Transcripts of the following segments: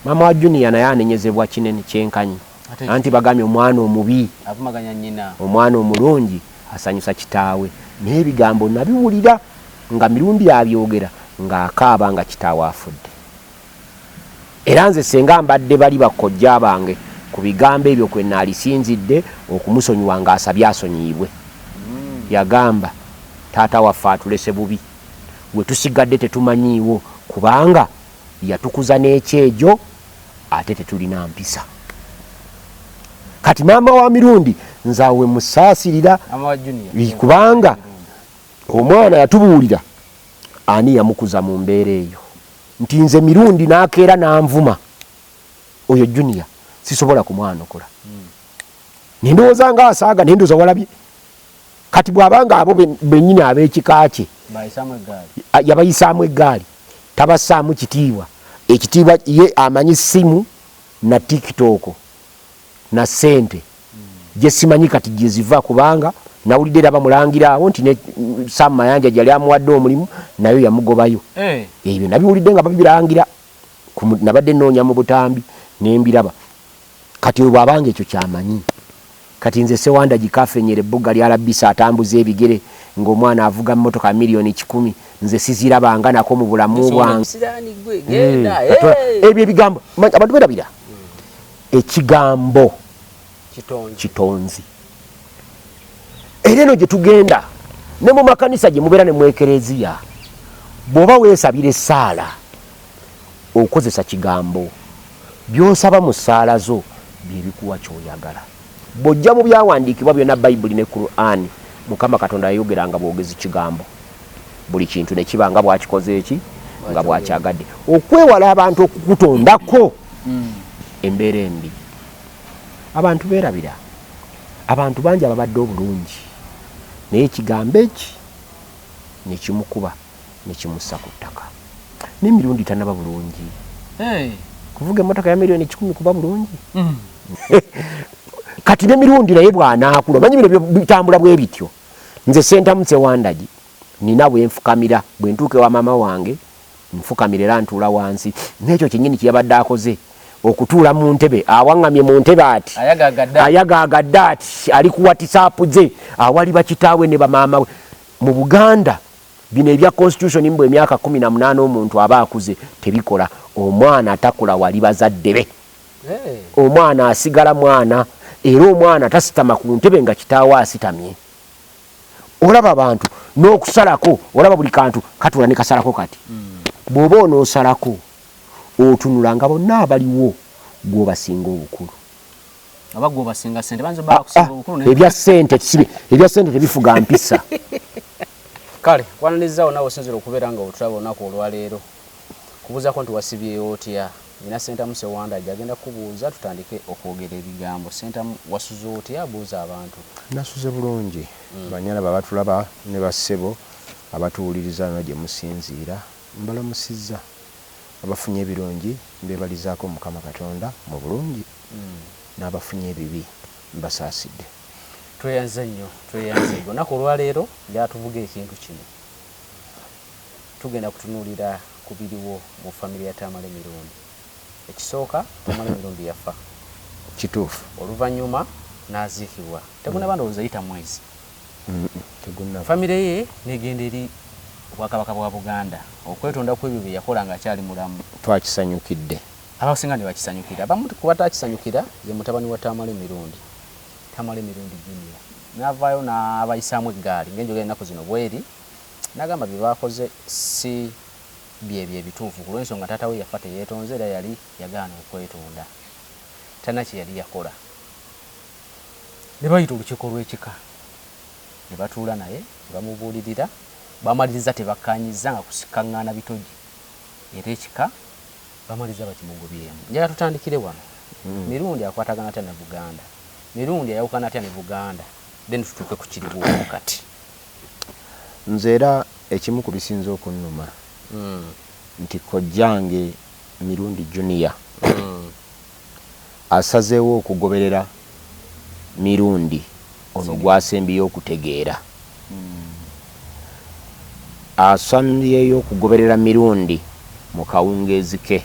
mama wa Junior naye anenyezebwa kinene kyenkanyi anti bagambye omwana omubi avumaganya nnyina omwana omulungi asanyusa kitaawe naye ebigambo nabiwulira nga mirundi abyogera ng'akaaba nga kitaawe afudde era nze senga mbadde bali bakojja bange ku bigambo ebyo kwe naalisinzidde okumusonyiwa ng'asabye asonyiibwe yagamba taata waffe atulese bubi we tusigadde tetumanyiiwo kubanga yatukuza n'ekyejo ate tetulina mpisa kati maama wa mirundi nzaawe musaasirira kubanga omwana yatubuulira ani yamukuza mu mbeera eyo nti nze mirundi n'akeera n'anvuma oyo Junior sisobola kumwanokola nindowooza nga asaaga nendooza walabye kati bw'abanga abo bennyini ab'ekika kye yabayisaamu eggaali tabassaamu kitiibwa ekitiibwa ye amanyi simu na TikTok na sente gye simanyi kati gye ziva kubanga nawulidde era bamulangira awo nti ne Sam Mayanja gyali amuwadde omulimu nayo yamugobayo ebyo nabiwulidde nga babirangira nabadde nnoonya mu butambi nembiraba kati oyo bw'abanga ekyo kyamanyi kati nze Sewanda gikafenyere ebbuga lyalabisa atambuza ebigere ng'omwana avuga mmotoka miliyoni 10 nze sizirabanga nako mu bulamu bwange ebyo ebigambo abantu berabira ekigambo kitonzi era eno gye tugenda ne mu makanisa gye mubeera ne mu ekereziya bw'oba weesabira essaala okozesa kigambo by'osaba mu ssaala zo bye bikuwa ky'oyagala bw'ojja mu byawandiikibwa byonna Bayibuli ne Qur'an Mukama Katonda yayogeranga bwogezi kigambo buli kintu ne kiba nga bwakikoze eki nga bwakyagadde okwewala abantu okukutondako embeera embi abantu beerabira abantu bangi ababadde obulungi naye ekigambo eki ne kimukuba ne kimussa ku ttaka n'emirundi tanaba bulungi kuvuga emmotoka ya miliyoni 10 kuba bulungi kati n'emirundi naye bw'anaakula manyi bino bitambula bwe bityo nze Sentamu Sewandagi nina bwenfukamira bwe ntuuke wa maama wange nfukamira era ntuula wansi n'ekyo kyennyini kyeyabadde akoze okutuula mu ntebe awaŋŋamye mu ntebe ati ayagaagadde ati ali ku WhatsApp ze awali bakitaawe ne bamaama we mu Buganda bino ebya constitution mbwe emyaka 18 omuntu aba akuze tebikola omwana atakula wali bazadde be omwana asigala mwana era omwana tasitama ku ntebe nga kitaawe asitamye olaba abantu n'okusalako olaba buli kantu katula ne kasalako kati bw'oba onoosalako otunula nga bonna abaliwo gwobasinga obukulu ebya sente tebifuga mpisa kale kwananizzaawo nawe osinzira okubeera nga otulaba olunaku olwaleero kubuuzako nti wasibyeyo otya nina Sentamu Sewandagi agenda kubuuza tutandike okwogera ebigambo Sentamu wasuze otya abuuza abantu nasuze bulungi banyala babatulaba ne bassebo abatuwuliriza no gye musinziira mbalamusizza abafunye ebirungi mbebalizaako Mukama Katonda mu bulungi n'abafunye ebibi mbasaasidde tweyanze nnyo olunaku olwaleero lyatuvuga ekintu kino tugenda kutunuulira ku biriwo mu famire ya Tamale Mirundi ekisooka Tamale Mirundi yafa kituufu oluvannyuma n'aziikibwa tegunaba ndowooza yita mwezi famire ye negenda eri Obwakabaka bwa Buganda okwetonda kw'ebyo bye yakola nga akyali mulamu twakisanyukidde abasinga ne bakisanyukira abamu kuba takisanyukira ye mutabani wa Tamale Mirundi Junior n'avaayo n'abayisaamu eggaali ng'enjogera ennaku zino bweri n'agamba bye baakoze si byebyo ebituufu ku lw'ensonga taata we yafa teyeetonze era yali yagaana okwetonda tana kye yali yakola ne bayita olukiiko lw'ekika ne batuula naye ne bamubuulirira bamaliriza tebakkaanyiza nga kusikaŋŋaana bitogi era ekika bamaliriza bakimugobyemu njala tutandikire wano Mirundi akwatagana atya ne Buganda Mirundi ayawukana atya ne Buganda then tutuuke ku kiriwo kati nze era ekimu ku bisinza okunnuma nti kojjange Mirundi Junior asazeewo okugoberera Mirundi ono gwasembyeyo okutegeera asambyeyo okugoberera Mirundi mu kawungeezi ke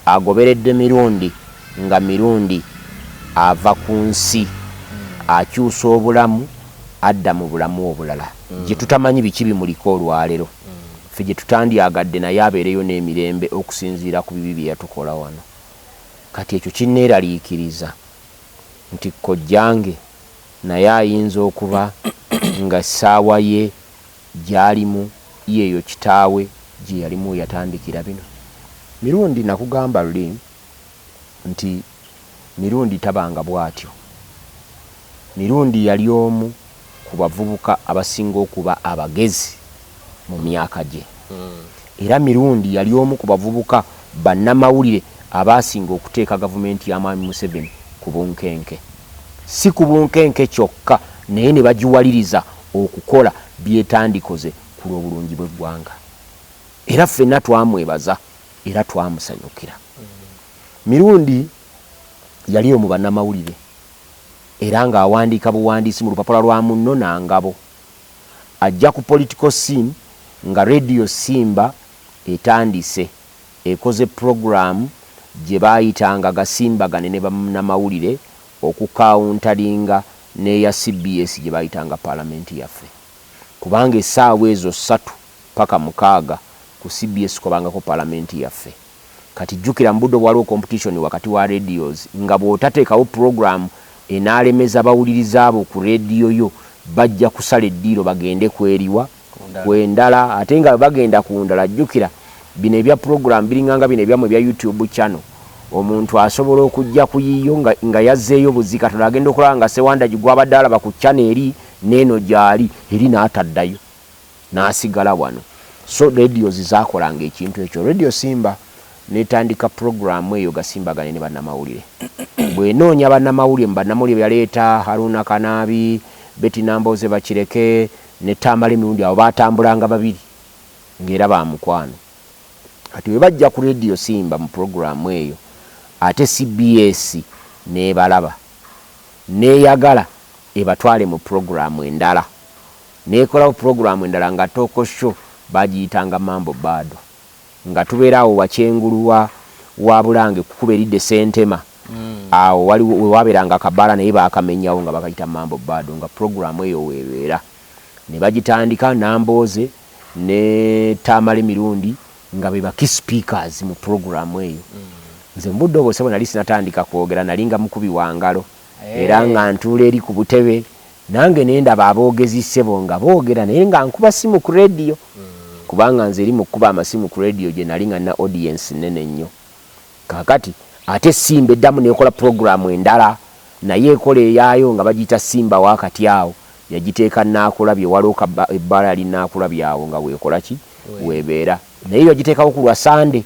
agoberedde mirundi nga mirundi ava ku nsi akyusa obulamu adda mu bulamu obulala gye tutamanyi biki bimuliko olwaleero ffe gye tutandyagadde naye abeereyo n'emirembe okusinziira ku bibi bye yatukola wano kati ekyo kinneeraliikiriza nti kojjange naye ayinza okuba nga essaawa ye gy'alimu yeeyo kitaawe gye yalimu yatandikira bino mirundi nakugamba luli nti mirundi tabanga bw'atyo mirundi yali omu ku bavubuka abasinga okuba abagezi mu myaka gye era mirundi yali omu ku bavubuka bannamawulire abasinga okuteeka gavumenti ya Mwami Museveni ku bunkenke si ku bunkenke kyokka naye ne bagiwaliriza okukola byetandikoze ku lw'obulungi bw'eggwanga era ffenna twamwebaza era twamusanyukira mirundi yali omu bannamawulire era ng'awandiika buwandiisi mu lupapula lwa Munno Nangabo ajja ku political scene nga Radio Simba etandise ekoze program gye baayitanga gasimbagane ne bannamawulire okukawuntalinga n'eya CBS gye baayitanga paalamenti yaffe kubanga essaawa ezo 3 paka 6 ku CBS kubangako paalamenti yaffe kati jjukira mu budde waliwo competition wakati wa radios nga bw'otateekawo program enaalemeza bawuliriza abo ku radio yo bajja kusala eddiiro bagende kweriwa kwendala ate nga bagenda ku ndala jjukira bino ebya program biringanga bino ebyamwe bya YouTube channel omuntu asobola okujja kuyiyo nga yazzeeyo buzika tulagenda okulaba nga Sewanda gigwabadde alaba ku channel eri neeno gyali eri n'ataddayo n'asigala wano so radios zaakolanga ekintu ekyo Radio Simba netandika programu eyo gasimbagane ne bannamawulire bwenoonya bannamawulire mu bannamawulire yaleeta Haruna Kanabi Betty Namboze Bakireke ne Tamale mirundi abo batambulanga babiri ng'era bamukwano ati we bajja ku Radio Simba mu programu eyo ate CBS nebalaba neyagala ebatwale mu programu endala nekola programu endala nga toko show bagiyitanga Mambo Bado nga tubeerawo wakyenguluwa wa Bulange kukuberidde Sentema awo waliwo waberanga kabala naye bakamenyawo nga bakayita Mambo Bado nga programu eyo webeera ne bagitandika Namboze ne Tamale mirundi nga be baki speakers mu programu eyo nze mbudde obwo nali sinatandika kwogera nalinga mukubi wangalo era nga ntuula eri ku butebe nange nendaba aboogezi ssebo nga boogera naye nga nkuba simu ku radio kubanga nze eri mu kuba amasimu ku radio gye nali nga na audience nene nnyo kakati ate Simba eddamu nekola programu endala naye ekola eyaayo nga bagiyita Simba wakati awo yagiteeka Naakulabye waliwo ebbala linaakulabye awo nga weekola ki weebeera naye yagiteekawo ku lwa Sande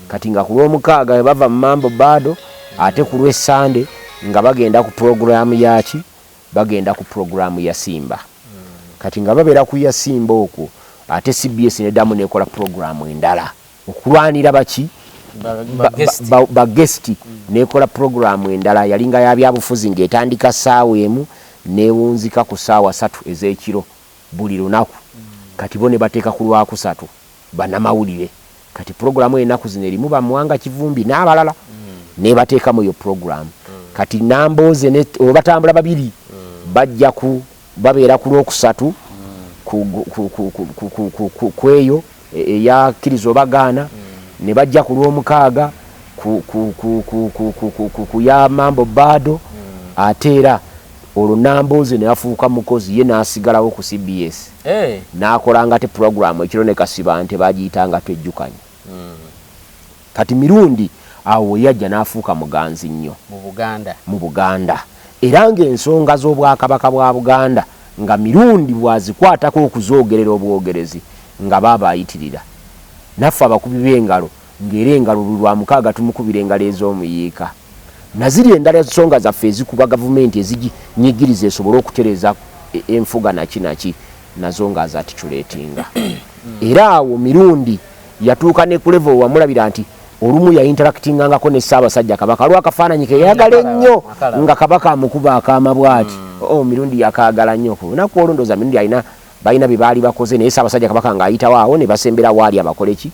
kati nga ku lw'omukaaga bava mu Mambo Bado ate ku lw'Essande nga bagenda ku programu yaki bagenda ku programu ya Simba kati nga babeera ku ya Simba okwo ate CBS neddamu nekola programu endala okulwanira baki bagesti nekola programu endala yalinga ya byabufuzi ng'etandika ssaawa emu newunzika ku ssaawa 3 ez'ekiro buli lunaku kati bo ne bateeka ku lwakusatu bannamawulire kati programu ennaku zino erimu bamuwanga Kivumbi n'abalala ne bateekamu eyo programu kati Namboze ne batambula babiri bajja ku babeera ku lwokusatu kweyo eyakkiriza obagaana ne bajja ku lw'omukaaga ku ya Mambo Bado ate era olwo Namboze ne afuuka mukozi ye n'asigalawo ku CBS n'akolanga te programu ekiro ne Kasiba nte bagiyitanga Twejjukanye kati mirundi awo yajja n'afuuka muganzi nnyo mu Buganda era ng'ensonga z'obwakabaka bwa Buganda nga mirundi bwazikwatako okuzoogerera obwogerezi nga babayitirira naffe abakubi b'engalo ng'era engalo lwa mukaaga tumukubira engalo ez'omuyiika naziri endala ensonga zaffe ezikuba gavumenti eziginyigiriza esobole okutereza enfuga naki nazo nga azatitulatinga era awo mirundi yatuuka ne ku level wamulabira nti olumu ya interactingangako ne Ssaabasajja Kabaka lwakafaananyi ke yayagala ennyo nga Kabaka amukuba akaama bw'ati mirundi yakaagala nnyo lunaku olundooza mirundi balina bye baali bakoze naye Ssaabasajja Kabaka ng'ayitawo awo ne basembera waali abakole ki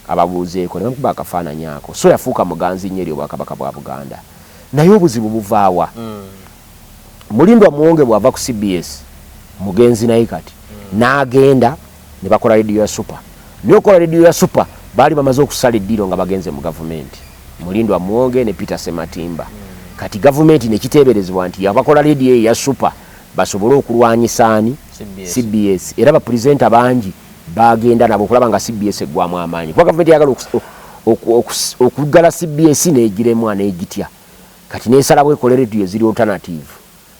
ababuuzeeko ne bamukuba akafaananyi ako so yafuuka muganzi nnyo eri obwakabaka bwa Buganda naye obuzibu buvaawa Mulindwa Muwonge bw'ava ku CBS mugenzi naye kati n'agenda ne bakola radio ya Super n'okola radio ya Super baali bamaze okusala eddiiro nga bagenze mu gavumenti Mulindwa Muwonge ne Peter Sematimba kati gavumenti ne kiteeberezebwa nti abakola radio ya Super basobole okulwanyisaani CBS era ba presenter bangi bagenda nabo okulaba nga CBS eggwamu amaanyi kuba gavumenti yagala okuggala CBS n'egiremwa n'egitya kati n'esalawo ekole radio eziri alternative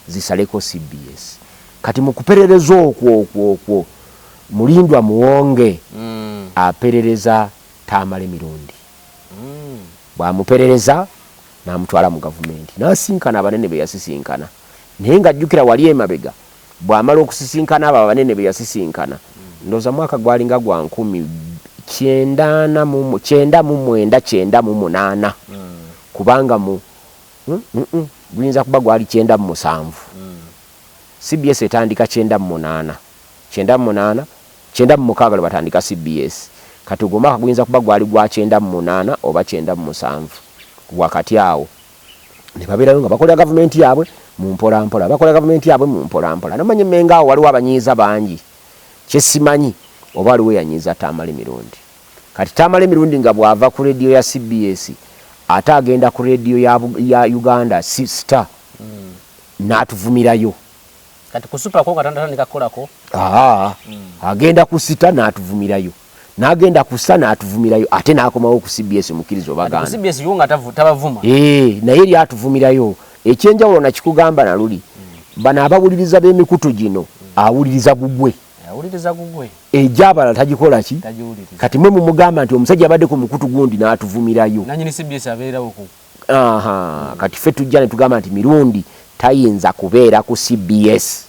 zisaleko CBS kati mu kuperereza okwo Mulindwa Muwonge aperereza Tamale Mirundi bwamuperereza n'amutwala mu gavumenti n'asinkana abanene be yasisinkana naye ng'ajjukira wali emabega bw'amala okusisinkana abo abanene be yasisinkana ndowooza mwaka gwalinga gwa 1998 kubanga mu guyinza kuba gwali 97 CBS etandika 98 batandika CBS kati ogwo mwaka guyinza kuba gwali gwa 98 oba 97 wakati awo ne babeerayo nga bakolera gavumenti yaabwe mu mpolampola nomanye mmenga awo waliwo abanyiiza bangi kyesimanyi oba waliwo yanyiiza Tamale Mirundi kati Tamale Mirundi nga bw'ava ku radio ya CBS ate agenda ku radio ya Uganda Star n'atuvumirayo kati ku Super ko katandika kukolako agenda ku Star n'atuvumirayo n'agenda ku Star n'atuvumirayo ate n'akomawo ku CBS mukkirizo baganda CBS yo nga tabavuma naye eri atuvumirayo ekyenjawulo nakikugamba naluli bano abawuliriza b'emikutu gino awuliriza gugwe ejabala tagikola ki kati mwe mumugamba nti omusajja abadde ku mukutu gundi n'atuvumirayo nanyini CBS abeerawo ku kati ffe tujja ne tugamba nti Mirundi tayinza kubeera ku CBS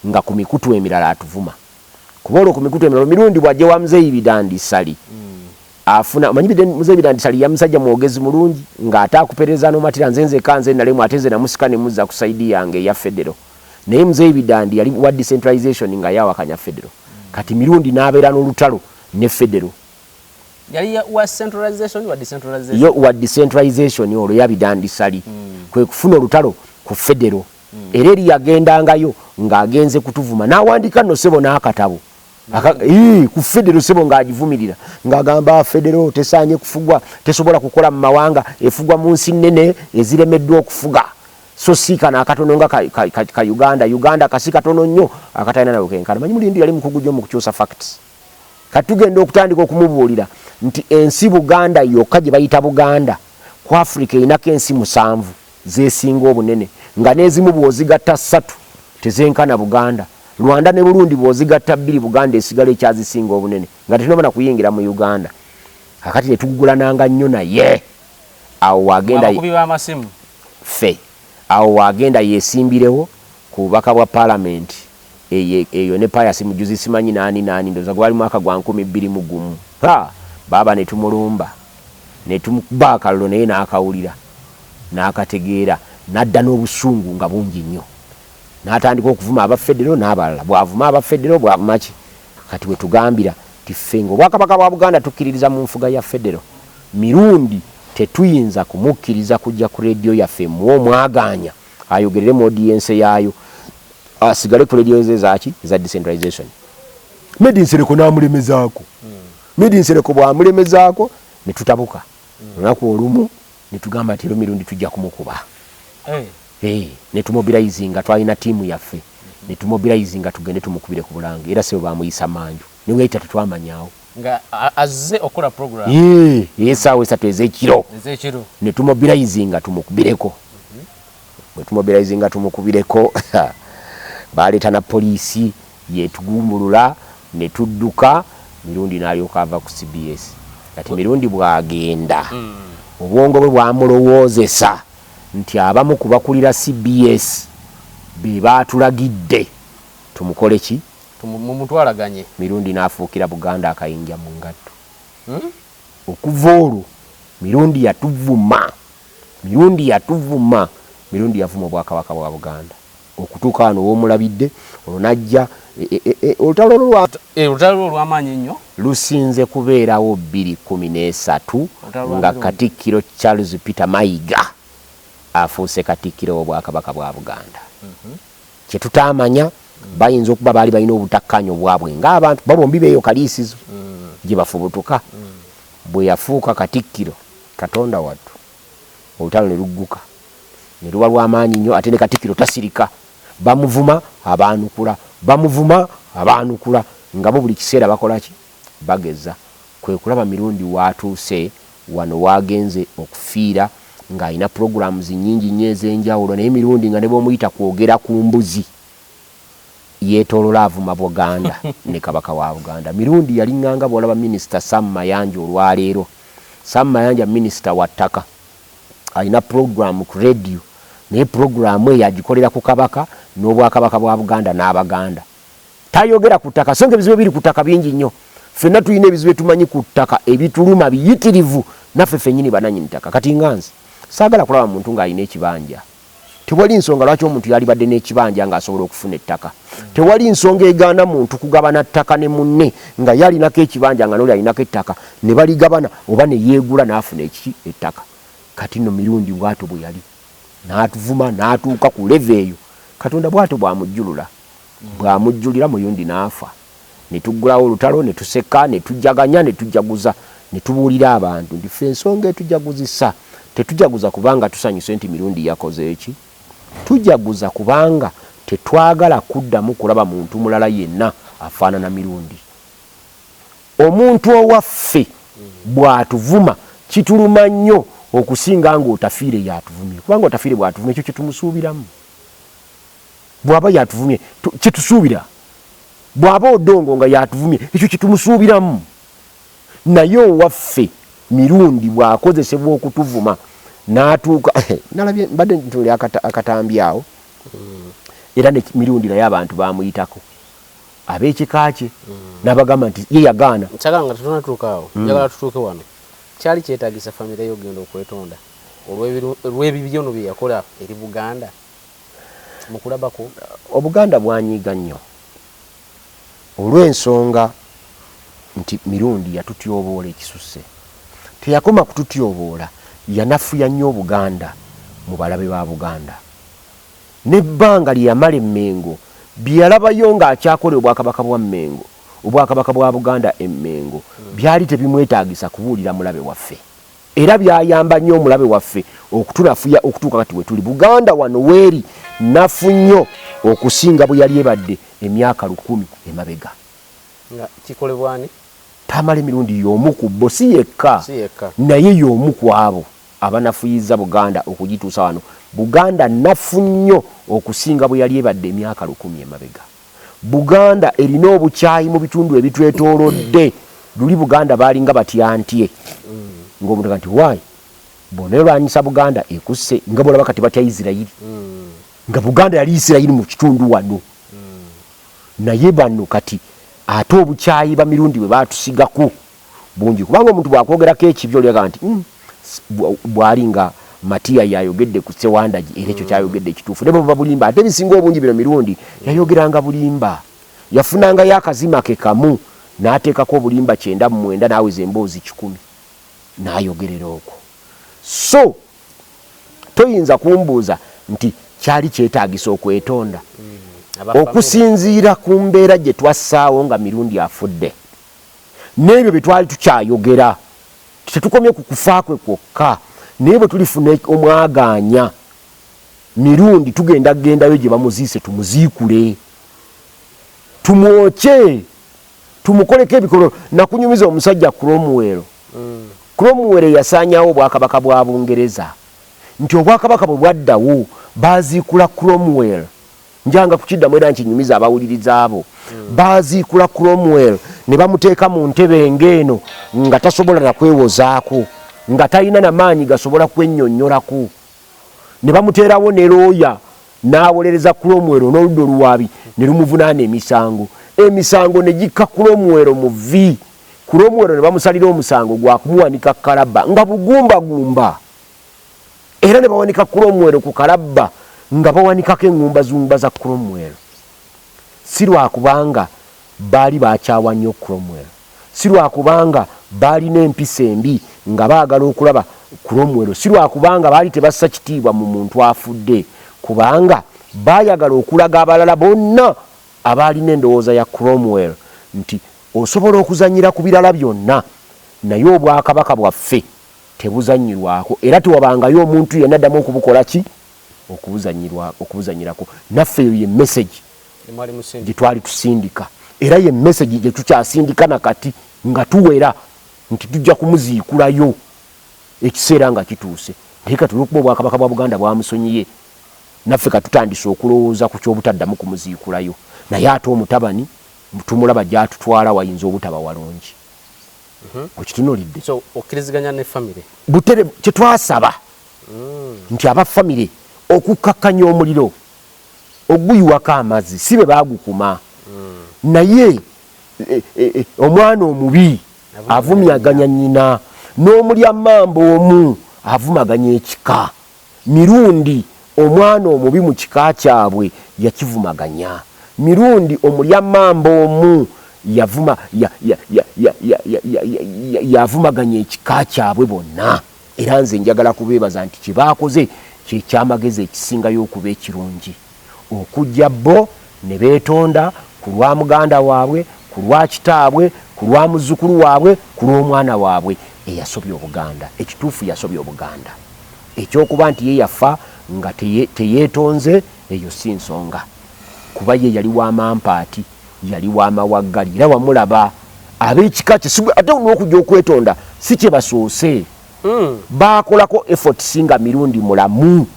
nga ku mikutu emirala atuvuma kuba ku mikutu emirala Mirundi bw'ajja wa Muzeeyi Bidandi Sali afuna manyi Muzeeyi Bidandi Sali ya musajja mwogezi mulungi ng'ate akuperereza n'omatira nzenze kanze nalemu ateze na musika ne muzza ku saidi yange ya Federal naye Muzeeyi Bidandi yali wa decentralization nga yawakanya Federal kati Mirundi n'abeera n'olutalo ne Federal yali wa decentralization wa decentralization olwo ya Bidandi Sali kwe kufuna olutalo ku Federal era eri yagendangayo ng'agenze kutuvuma n'awandika nno ssebo n'akatabo ku Federal ssebo ng'agivumirira ng'agamba Federal tesaanye kufugwa tesobola kukola mu mawanga efugwa mu nsi nnene eziremeddwa okufuga so siikana akatono nga ka Uganda kasi katono nnyo akatalina nayo kenkana manyi Mulindi yali mukugu gyo mu kukyusa facts kati tugenda okutandika okumubuulira nti ensi Buganda yokka gye bayita Buganda ku Africa erina ensi 7 zeesinga obunene nga n'ezimu bw'ozigatta 3 tezenkana Buganda Rwanda ne Burundi bw'ozigatta 2 Buganda esigala ekyazisinga obunene nga tetunabona kuyingira mu Uganda akati ne tugulananga nnyo naye awo wagenda fe awo wagenda yesimbirewo ku bubaka bwa parliament eyo ne Pius Mujuzi simanyi nani ndoza gwali mwaka gwa 2021 baba ne tumulumba ne tumukuba akalolo naye n'akawulira n'akategeera n'adda n'obusungu nga bungi nnyo n'atandika okuvuma aba Federal n'abalala bw'avuma aba Federal bw'amaki kati we tugambira tifengo obwakabaka bwa Buganda tukkiririza mu nfuga ya Federal Mirundi tetuyinza kumukkiriza kujja ku radio yaffe mwaganya ayogerere mu audience yaayo asigale ku radio zaki za decentralization Medinsereko n'amulemezaako Medinsereko bw'amulemezaako ne tutabuka olunaku olumu ne tugamba nti Mirundi tujja kumukuba ne tumobilizinga twalina tiimu yaffe ne tumobilizinga tugende tumukubire ku Bulange era sebo bamuyisa manju niwe yita tetwamanyawo nga azze okola program yesaawa 3 ez'ekiro ne tumobilizinga tumukubireko bwe tumobilizinga tumukubireko baleeta na poliisi yetugumbulula ne tudduka Mirundi n'alyoka ava ku CBS kati Mirundi bw'agenda obwongo bwe bwamulowoozesa nti abamu kubakulira CBS be baatulagidde tumukole ki mumutwalaganye Mirundi n'afuukira Buganda akayinja mu ngatto okuva olwo Mirundi yatuvuma Mirundi yavuma obwakabaka bwa Buganda okutuuka wano w'omulabidde olwo najja olutalo olw'amaanyi ennyo lusinze kubeerawo 2013 nga Katikkiro Charles Peter Mayiga afuuse Katikkiro w'Obwakabaka bwa Buganda. Kye tutaamanya bayinza okuba baali balina obutakkaanya obwabwe ng'abantu babombi beeyo kaliisizo gye bafubutuka. Bwe yafuuka Katikkiro, Katonda wattu, olutalo ne lugguka ne luba lw'amaanyi nnyo, ate ne Katikkiro tasirika. Bamuvuma abaanukula, bamuvuma abaanukula, nga bo buli kiseera bakola ki? Bageza. Kwe kulaba mirundi waatuuse wano wagenze okufiira ng'alina programs nnyingi nnyo ez'enjawulo, naye mirundi nga ne b'omuyita kwogera ku mbuzi yeetoolola avuma Buganda ne Kabaka wa Buganda. Mirundi yalinganga bw'olaba Minisita Sam Mayanja olwaleero. Sam Mayanja minisita wa ttaka, alina program ku radio, naye programu eyo agikolera ku Kabaka n'Obwakabaka bwa Buganda n'Abaganda. Tayogera ku ttaka, so ng'ebizibu biri ku ttaka bingi nnyo. Ffenna tulina ebizibu tumanyi ku ttaka ebituluma biyitirivu, naffe ffennyini bannannyini ttaka. Kati nganze saagala kulaba muntu ng'alina ekibanja. Tewali nsonga lwaki omuntu yalibadde n'ekibanja ng'asobola okufuna ettaka. Tewali nsonga egaana muntu kugabana ttaka ne munne nga yalinako ekibanja nga n'oli alinako ettaka, ne baligabana oba ne yeegula n'afuna ettaka. Kati nno mirundi bw'atyo bwe yali n'atuvuma n'atuuka ku leve eyo. Katonda bw'atyo bw'amujjulula, bw'amujjulira muyundi n'afa. Ne tuggulawo olutalo, ne tuseka, ne tujjaganya, ne tujjaguza, ne tubuulira abantu nti ffe ensonga etujjaguzisa tetujjaguza kubanga tusanyuse nti mirundi yakoze eki. Tujjaguza kubanga tetwagala kuddamu kulaba muntu mulala yenna afaanana mirundi. Omuntu owaffe bw'atuvuma kituluma nnyo okusinga ng'otafiire yatuvumye, kubanga otafiire bw'atuvumye ekyo kye tumusuubiramu. Bw'aba yatuvumye kye tusuubira, bw'aba odongo nga yatuvumye ekyo kye tumusuubiramu. Naye owaffe mirundi bw'akozesebwa okutuvuma n'atuuka nalabye mbadde ntuli akatambi awo era ne mirundi naye abantu baamuyitako ab'ekika kye n'abagamba nti ye yagaana. Nkyagala nga tetunatuuka awo, njagala tutuuke wano. Kyali kyetaagisa famire y'ogenda okwetonda olw'ebibyono bye yakola eri Buganda mu kulabako? Obuganda bwanyiiga nnyo olw'ensonga nti mirundi yatutyoboola ekisusse. Teyakoma kututyoboola, yanafuya nnyo Buganda mu balabe ba Buganda. N'ebbanga lye yamala e Mengo bye yalabayo ng'akyakola Obwakabaka bwa Mengo, Obwakabaka bwa Buganda e Mengo, byali tebimwetaagisa kubuulira mulabe waffe. Era byayamba nnyo omulabe waffe okutunafuya okutuuka kati we tuli. Buganda wano weeri nafu nnyo okusinga bwe yali ebadde emyaka 10 emabega. Nga kikolebwani? Tamala emirundi y'omu ku bo, si yekka, naye y'omu ku abo abanafuyiza Buganda okugituusa wano. Buganda nafu nnyo okusinga bwe yali ebadde emyaka 10 emabega. Buganda erina obukyayi mu bitundu ebitwetoolodde. Luli Buganda baalinga batyantye ng'omuntu nti waayi bonerwanyisa Buganda ekusse nga bolaba kati batya Isirayiri nga Buganda yali Isirayiri mu kitundu wano. Naye bano kati ate obukyayi ba mirundi bwe baatusigako bungi, kubanga omuntu bw'akwogerako ekibyo olyaga nti bw'ali nga Matiya yayogedde ku Ssewandagi era ekyo kyayogedde ekituufu. Ne bwe bulimba ate bisinga obungi bino mirundi yayogeranga bulimba. Yafunangayo akazima ke kamu n'ateekako obulimba 99 n'aweza emboozi 10 n'ayogerera okwo. So toyinza kumbuuza nti kyali kyetaagisa okwetonda okusinziira ku mbeera gye twassaawo nga mirundi afudde n'ebyo bye twali tukyayogera. Tetukomye ku kufa kwe kwokka, naye bwe tulifuna omwagaanya mirundi tugendayo gye bamuziise tumuziikule, tumwokye, tumukoleko ebikolwa. Nakunyumiza omusajja Cromwell. Cromwell yasaanyawo Obwakabaka bwa Bungereza nti Obwakabaka bwe bwaddawo baaziikula Cromwell. Njanga kukiddamu era nkinyumiza abawuliriza abo. Baaziikula Cromwell ne bamuteeka mu ntebe ng'eno nga tasobola na kwewozaako, nga talina na maanyi gasobola kwennyonnyolako. Ne bamuteerawo ne looya n'awolereza Cromwell n'oludda oluwaabi ne lumuvunaana emisango. Emisango ne gikka Cromwell mu vi. Cromwell ne bamusalira omusango gwa kumuwanika Kalabba nga bugumbagumba. Era ne bawanika Cromwell ku Kalabba nga bawanikako eŋŋumba zumba za Cromwell. Si lwakubanga baali bakyawa nnyo Cromwell, si lwakubanga baalina empisa embi nga baagala okulaba Cromwell, si lwakubanga baali tebassa kitiibwa mu muntu afudde, kubanga baayagala okulaga abalala bonna abaalina endowooza ya Cromwell nti osobola okuzanyira ku birala byonna naye obwakabaka bwaffe tebuzanyirwako, era tewabangayo omuntu yenna addamu okubukola ki okubuzanyirako. Naffe eyo ye message gye twali tusindika, era ye message gye tukyasindika nakati nga tuwera nti tujja kumuziikulayo ekiseera nga kituuse. Naye kati olwokuba obwakabaka bwa Buganda bwamusonyiye, naffe katutandise okulowooza ku kyobutaddamu kumuziikulayo, naye ate omutabani tumulaba gyatutwala wayinza obutaba walungi. Okitunulidde? So okkiriziganya ne famire butere kyetwasaba nti aba famire okukakkanya omuliro oguyiwako amazzi si be baagukuma, naye omwana omubi avumyaganya nnyina, n'omulya mmamba omu avumaganya ekika. Mirundi omwana omubi mu kika kyabwe yakivumaganya, mirundi omulya mmamba omu yavumaganya ekika kyabwe bonna. Era nze njagala kubeebaza nti kyebaakoze kyekyamagezi ekisingayo okuba ekirungi, okujja bo ne beetonda ku lwa muganda waabwe, ku lwa kitaabwe, ku lwa muzzukulu waabwe, ku lw'omwana waabwe eyasobya Obuganda. Ekituufu yasobya Obuganda. Ekyokuba nti ye yafa nga teyeetonze, eyo si nsonga, kuba ye yali wa mampaati, yali wa mawaggali, era wamulaba ab'ekika kye ate n'okujja okwetonda si kye basoose. Baakolako effort singa mirundi mulamu,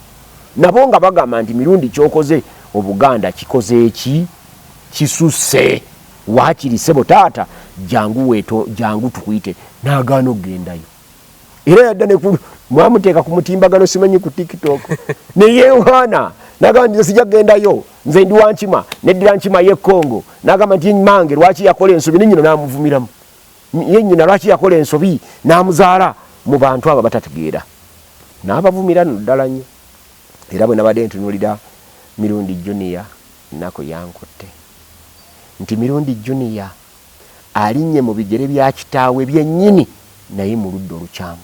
nabo nga bagamba nti mirundi kyokoze Obuganda kikoze eki kisusse, waakiri sebo taata jangu tukuyite, n'agaana okugendayo. Era yadda ne mwamuteeka ku mutimbagano simanyi ku TikTok ne yeewaana n'agamba nti sijja kugendayo, nze ndi Wankima, neddira Nkima y'e Congo, n'agamba nti mange lwaki yakola ensobi, ne nnyina n'amuvumiramu. Ye nnyina lwaki yakola ensobi n'amuzaala mu bantu abo batategeera, n'abavumira ddala nnyo. Era bwe nabadde ntunuulira Mirundi Junior nako yankutte nti Mirundi Junior alinnye mu bigere bya kitaawe byennyini naye mu ludda olukyamu.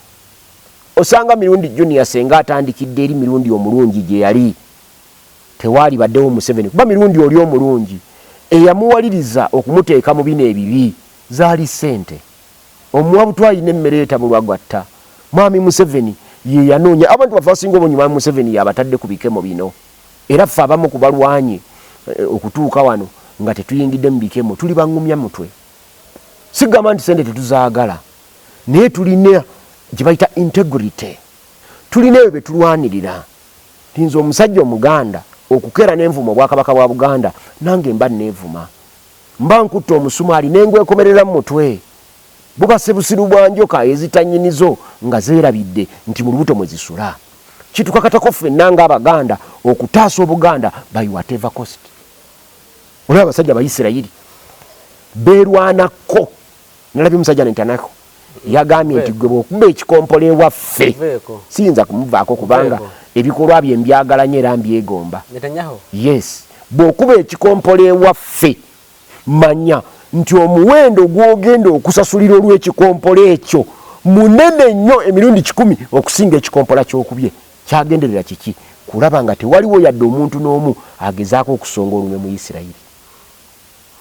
Osanga Mirundi Junior senga atandikidde eri Mirundi omulungi gye yali tewaali baddewo Museveni, kuba Mirundi oli omulungi eyamuwaliriza okumuteeka mu bino ebibi zaali ssente. Omuwa butwayi n'emmere etabulwagatta. Mwami Museveni ye yanoonya abantu bafe basinga obungi Mwami Museveni yabatadde ku bikemo bino, era ffe abamu ku balwanyi okutuuka wano nga tetuyingidde mu bikemo tuli bangumya mutwe. Sigamba nti sente tetuzaagala, naye tulina gye bayita integrity, tulina ebyo bye tulwanirira. Nze omusajja Omuganda okukera n'envuma Obwakabaka bwa Buganda, nange mba neevuma, mba nkutte omusumaali n'engwekomerera mu mutwe. Buba sebusiru bwa njoka ezitannyinizo nga zeerabidde nti mu lubuto mwe zisula. Kitukakatako ffenna ng'Abaganda okutaasa Obuganda by whatever cost. Olaba abasajja Abayisirayiri beerwanako. Nalabye omusajja nentanako yagambye nti gwe bw'okuba ekikompolo ewaffe siyinza kumuvaako kubanga ebikolwa bye mbyagala nnyo era mbyegomba. Yes, bw'okuba ekikompolo ewaffe manya nti omuwendo gw'ogenda okusasulira olw'ekikompolo ekyo munene nnyo emirundi 10 okusinga ekikompola ky'okubye. Kyagenderera kiki? Kulaba nga tewaliwo yadde omuntu n'omu agezaako okusonga olume mu Isirayiri.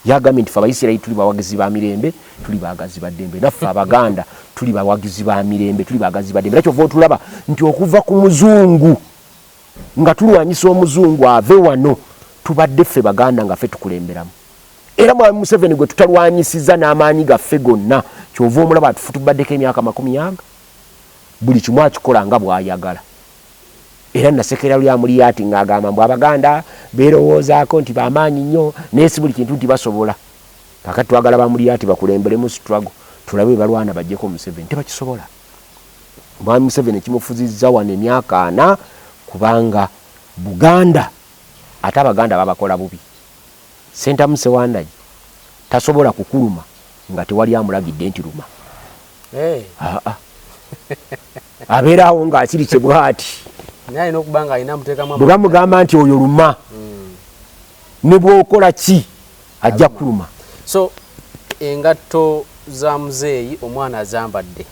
Yagambye nti ffe Abayisirayiri tuli bawagizi ba mirembe, tuli baagazi ba ddembe. Naffe Abaganda tuli bawagizi ba mirembe, tuli baagazi ba ddembe. Kyova otulaba nti okuva ku muzungu nga tulwanyisa omuzungu ave wano, tubadde ffe Baganda nga ffe tukulemberamu. Era Mwami Museveni gwe tutalwanyisiza n'amaanyi gaffe gonna, kyova omulaba atufutubaddeko emyaka 40, buli kimu akikola nga bw'ayagala. Era nasekera lya muli ati ng'agamba mbu Abaganda beerowoozaako nti bamaanyi nnyo naye si buli kintu nti basobola. Kakati twagala bamuli ati bakulemberemu struggle, tulabe balwana bajjeko Museveni, tebakisobola. Mwami Museveni kimufuzizza wano emyaka 4 kubanga Buganda ate Abaganda babakola bubi. Sentamu Sewandagi tasobola kukuluma nga tewali amulagidde nti luma. Abeerawo ng'akiri kye bw'ati naye n'okubanga alina muteekamu bwe bamugamba nti oyo luma ne bw'okola ki ajja kuluma. So engatto za muzeeyi omwana azambadde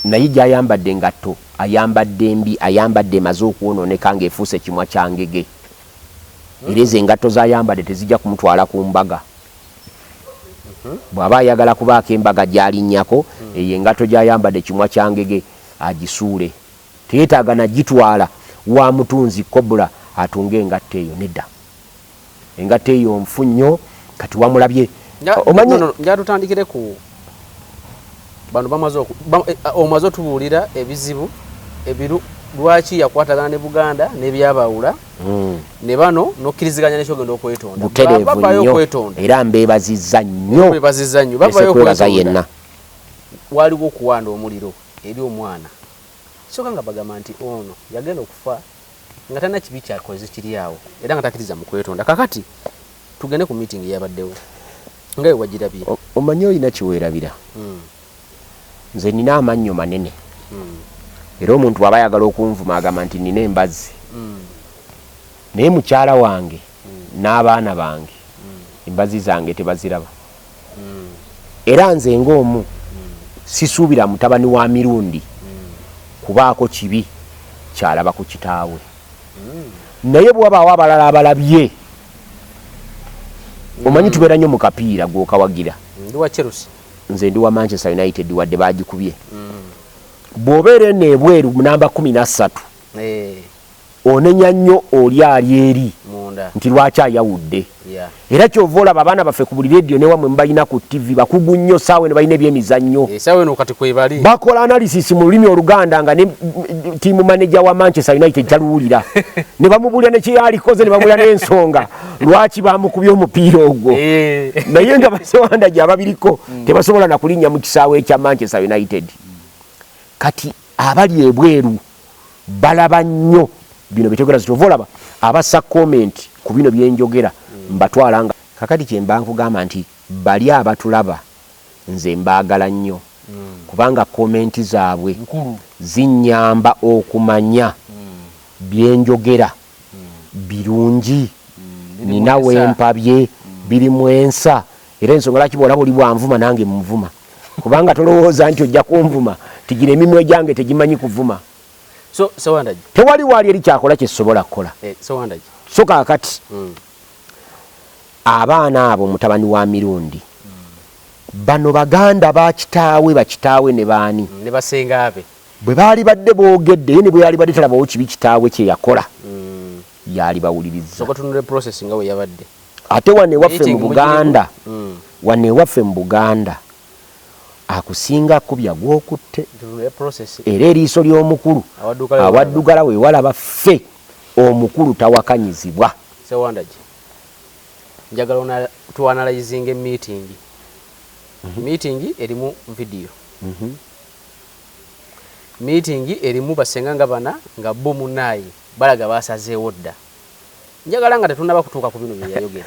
naye gy'ayambadde engatto ayambadde mbi, ayambadde emaze okwonooneka ng'efuuse kimwa kya ngege. Era ezo engatto z'ayambadde tezijja kumutwala ku mbaga. Bw'aba ayagala kubaako embaga gy'alinnyako, eyo engatto gy'ayambadde kimwa kya ngege agisuule. Teyeetaaga nagitwala wa mutunzi Kobula atunge engatto eyo, nedda. Engatto eyo nfu nnyo, kati wamulabye. Njatutandikire ku bano omaze otubuulira ebizibu ebiru lwaki yakwatagana ne Buganda n'ebyabawula ne bano n'okkiriziganya n'ekyogenda okwetonda. Butereevu nnyo era mbeebazizza nnyo. Babayo okwetonda. Waliwo okuwanda omuliro eri omwana. Soka nga bagamba nti ono yagenda okufa nga talina kibi kyakoze kiri awo era nga takkiriza mu kwetonda. Kakati tugende ku meeting eyabaddewo. Ngayo wagirabye. Omanyi olina kiweerabira. Nze nina amannyo manene. Era omuntu aba ayagala okunvuma agamba nti nina embazzi. Naye mukyala wange n'abaana bange embazzi zange tebaziraba. Era nze ng'omu sisuubira mutabani wa mirundi kubaako kibi kyalaba ku kitaawe. Naye bw'abaawo abalala abalabye, omanyi tubeera nnyo mu kapiira gw'okawagira. Ndi wa Chelsea. Nze ndi wa Manchester United wadde baagikubye. Bw'obeera eno ebweru mu namba 13 onenya nnyo oli ali eri nti lwaki ayawudde. Era kyova olaba abaana baffe ku buli rediyo ne wamwe mubalina ku TV bakugu nnyo saawe ne balina ebyemizannyo. Bakola analysis mu lulimi Oluganda nga ne tiimu manager wa Manchester United taluwulira. Ne bamubulira ne kye yalikoze ne bamulira n'ensonga lwaki bamukubye omupiira ogwo. Naye nga basewanda gye ababiriko tebasobola na kulinnya mu kisaawe ekya Manchester United. Kati abali ebweru balaba nnyo bino bitegera zitovolaba abasa comment ku bino byenjogera mbatwala nga kakati kyemba nkugamba nti bali abatulaba nze mbaagala nnyo kubanga comment zaabwe zinyamba okumanya byenjogera birungi nina wempabye biri mwensa era ensonga lwaki bw'olaba oli bwanvuma nange muvuma kubanga tolowooza nti ojja kunvuma tigira emimwe gyange tegimanyi kuvuma. So wandaji. Tewali wali eri kyakola kyesobola kukola. So wandaji. So kakati. Abaana abo mutabani wa mirundi. Bano baganda bakitaawe ne baani. Ne basenga abe. Bwe baali badde boogedde ne bwe yali badde talaba kibi kitaawe kye yakola. Yali bawuliriza. So katunule process nga we yabadde. Ate wane waffe mu Buganda. Wane waffe mu Buganda. Akusinga kubya gwokutte era eriiso ly'omukulu awaddugala we walaba ffe omukulu tawakanyizibwa. Sewandaji njagala tuanalyzing meeting. Meeting erimu video. Meeting erimu basenga nga bana nga bo munayi balaga basazeewo dda. Njagala nga tetunaba kutuuka ku bino bye yayogera.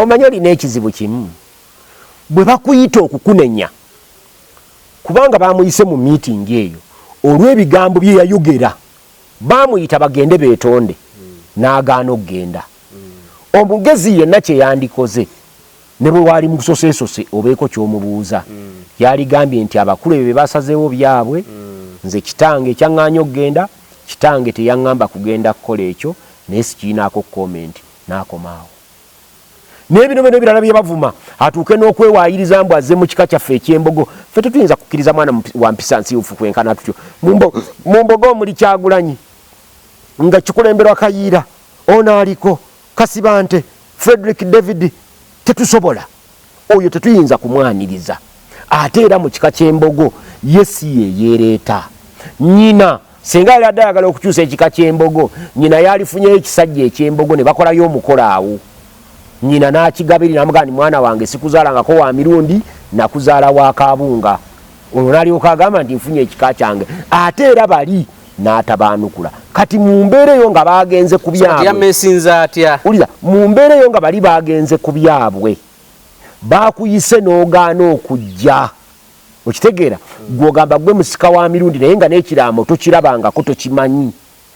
Omanyi olina ekizibu kimu bwe bakuyita okukunenya kubanga bamuyise mu meeting eyo olw'ebigambo bye yayogera bamuyita bagende beetonde n'agaana okugenda. Omugezi yenna kye yandikoze ne bwe waali musoseesose obeeko ky'omubuuza yaligambye nti abakulu ebyo basazeewo byabwe nze kitange ekyaŋŋaanya okugenda kitange teyaŋŋamba kugenda kukola ekyo naye sikiinaako comment n'akomaawo. Nebino birala bye bavuma atuuke n'okwewaayiriza mbu azze mu kika kyaffe eky'embogo. Ffe tetuyinza kukkiriza mwana wa mpisa nsiufu kwenkana tutyo. Mu mbogo omuli Kyagulanyi nga kikulemberwa Kayiira ono aliko Kasibante Frederick David tetusobola oyo tetuyinza kumwaniriza. Ate era mu kika ky'embogo yesi yeyereeta nnyina senga yali adda ayagala okukyusa ekika ky'embogo nnyina yalifunyeyo ekisajja eky'embogo ne bakolayo omukolo awo. Nyina n'akigabirira namugani mwana wange sikuzaalangako wa mirundi nakuzaala wa Kabunga. Ono n'alyoka agamba nti nfunye ekika kyange. Ate era bali n'atabaanukula. Kati mu mbeera eyo nga baagenze ku byabwe. Ulira mu mbeera eyo nga bali baagenze ku byabwe. Baakuyise n'ogaana okujja. Okitegeera gw'ogamba gwe musika wa mirundi naye nga n'ekiraamo tokirabangako tokimanyi.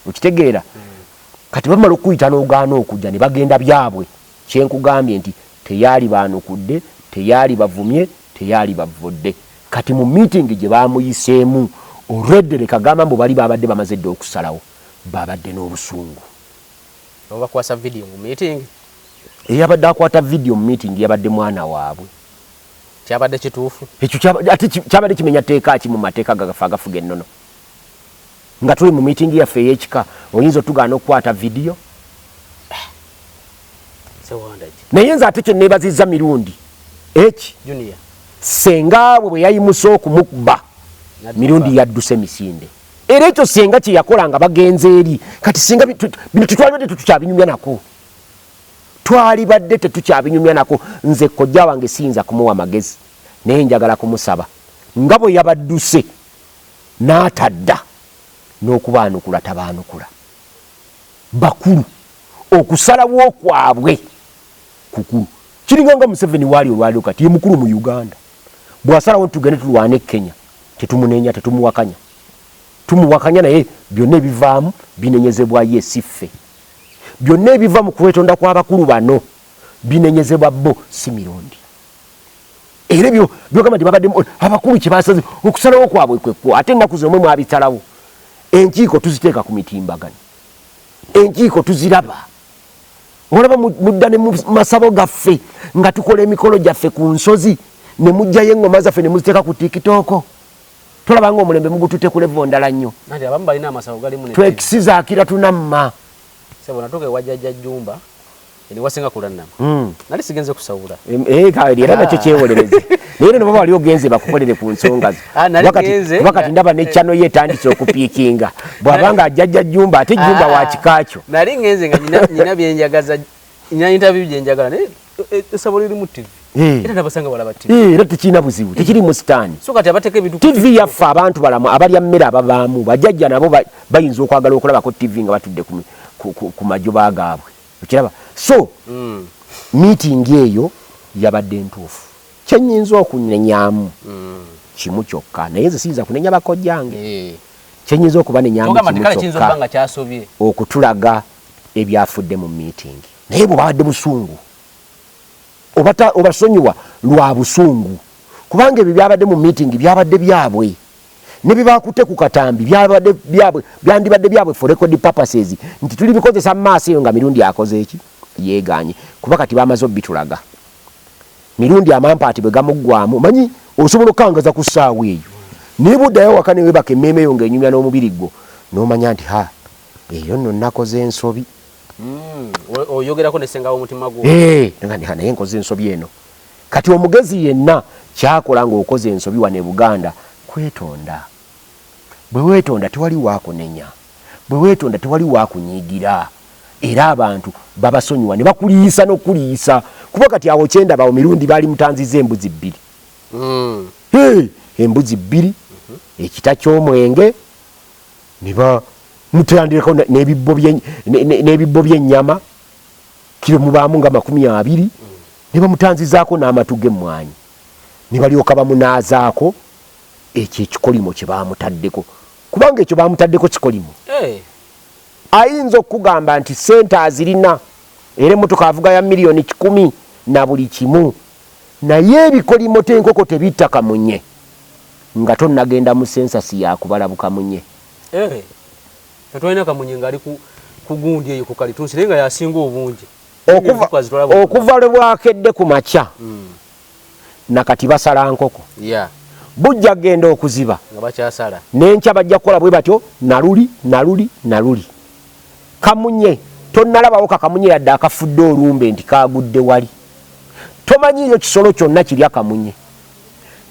okitegeera kati bamala okuyita n'ogaana okujja ne bagenda byabwe kyenkugambye nti teyaali baanukudde teyaali bavumye teyaali bavudde kati mu meeting gye baamuyiseemu olwedde leka gamba mbu bali babadde bamaze dde okusalawo babadde n'obusungu obakwasa video mu meeting eyabadde akwata video mu meeting yabadde mwana waabwe kyabadde kituufu ekyo ate kyabadde kimenya teeka ki mu mateeka gagafa agafuga ennono nga tuli mu meeting yaffe ey'ekika oyinza otugaana okukwata video naye nze ate kyenneebazizza mirundi eki Junior sengaabwe bwe yayimusa okumukuba mirundi yadduse misinde era ekyo senga kye yakola nga bagenze eri kati senga bino tetwalibadde tetukyabinyumya nako twalibadde tetukyabinyumya nako nze kojja wange siyinza kumuwa magezi naye njagala kumusaba nga bwe yabadduse n'atadda n'okubaanukula tabaanukula bakulu okusalawo kwabwe kukulu kiringa nga Museveni waali olwaliwo kati ye mukulu mu Uganda bw'asalawo tugende tulwane Kenya tetumuneenya tetumuwakanya tumuwakanya naye byonna ebivaamu binenyezebwa ye siffe byonna ebiva mu kwetonda kw'abakulu bano binenyezebwa bo si mirundi era ebyo byogamba nti babadde abakulu kye basaze okusalawo kwabwe kwekwo ate ennaku zomwe mwabisalawo enkiiko tuziteeka ku mitimbagano enkiiko tuziraba olaba mudda ne mu masabo gaffe nga tukola emikolo gyaffe ku nsozi ne mujjayo engoma zaffe ne muziteeka ku tikitoko tolaba nga omulembe mugutute ku levo ndala nnyo twekisizaakira tunamma natuka ewajjajja Jjumba eniwasinga kulannama nali sigenze kusawula era nakyo kyewolereze naye no baba wali ogenze bakukolere ku nsonga wakati ndaba ne channel ye etandise okupiikinga bw'abanga ajjajja Jjumba ate Jjumba wa kikakyo nali ngenze nga nyina byenjagaza nyina interview gyenjagala naye esabolo eri mu TV era nabasanga balaba TV era tekirina buzibu tekiri mu sitaani so kati abateka ebintu TV yaffe abantu balamu abalya mmere ababaamu bajjajja nabo bayinza okwagala okulabako TV nga batudde ku majoba gaabwe okiraba so meeting eyo yabadde ntuufu kyenyinza okunenyaamu kimu kyokka naye nze siyinza kunenya bakojjange kyenyinza okubanenyamu kimu kyokka okutulaga ebyafudde mu meeting naye bwe babadde busungu obasonyiwa lwa busungu kubanga ebyo byabadde mu meeting byabadde byabwe ne bibakutte ku katambi byandibadde byabwe for record purposes nti tuli bikozesa mu maaso eyo nga mirundi akoze eki yeeganye kuba kati bamaze obitulaga mirundi amampaati bwe gamuggwamu manyi osobola okukangaza ku ssaawa eyo naye buddayo waka ne webaka emmeeme eyo ng'enyumya n'omubiri gwo n'omanya nti eyo nno nakoze ensobi oyogerako nesengawo omutima gwo naye nkoze ensobi eno kati omugezi yenna kyakola ng'okoze ensobi wano e Buganda kwetonda bwe weetonda tewali waakunenya bwe weetonda tewali waakunyiigira era abantu babasonyiwa ne bakuliisa n'okuliisa kuba kati awo kyendabawo mirundi baali mutanziza embuzi 2 embuzi 2 ekita ky'omwenge ne mutandirako n'ebibbo by'ennyama kiro mubaamu nga 20 ne bamutanzizaako n'amatu g'emmwanyi ne balyoka bamunaazaako ekyo ekikolimo kye baamutaddeko kubanga ekyo baamutaddeko kikolimo ayinza okugamba nti sente azirina era emmotoka avuga ya miliyoni 10 na buli kimu naye ebikolimo tenkoko tebitta kamunye nga tonnagenda mu sensasi yakubala kamunye tetwalina kamunye ngaali ku gundi eyo ku kalitunsi naye nga yasinga obungi okuva lwe bwakedde ku makya nakati basala nkoko bujja genda okuziba nga bakyasala n'enkya bajja kukola bwe batyo naluli kamunye tonnalabawo kakamunye yadde akafudde olumbe nti kagudde wali tomanyiiyo kisolo kyonna kirya kamunye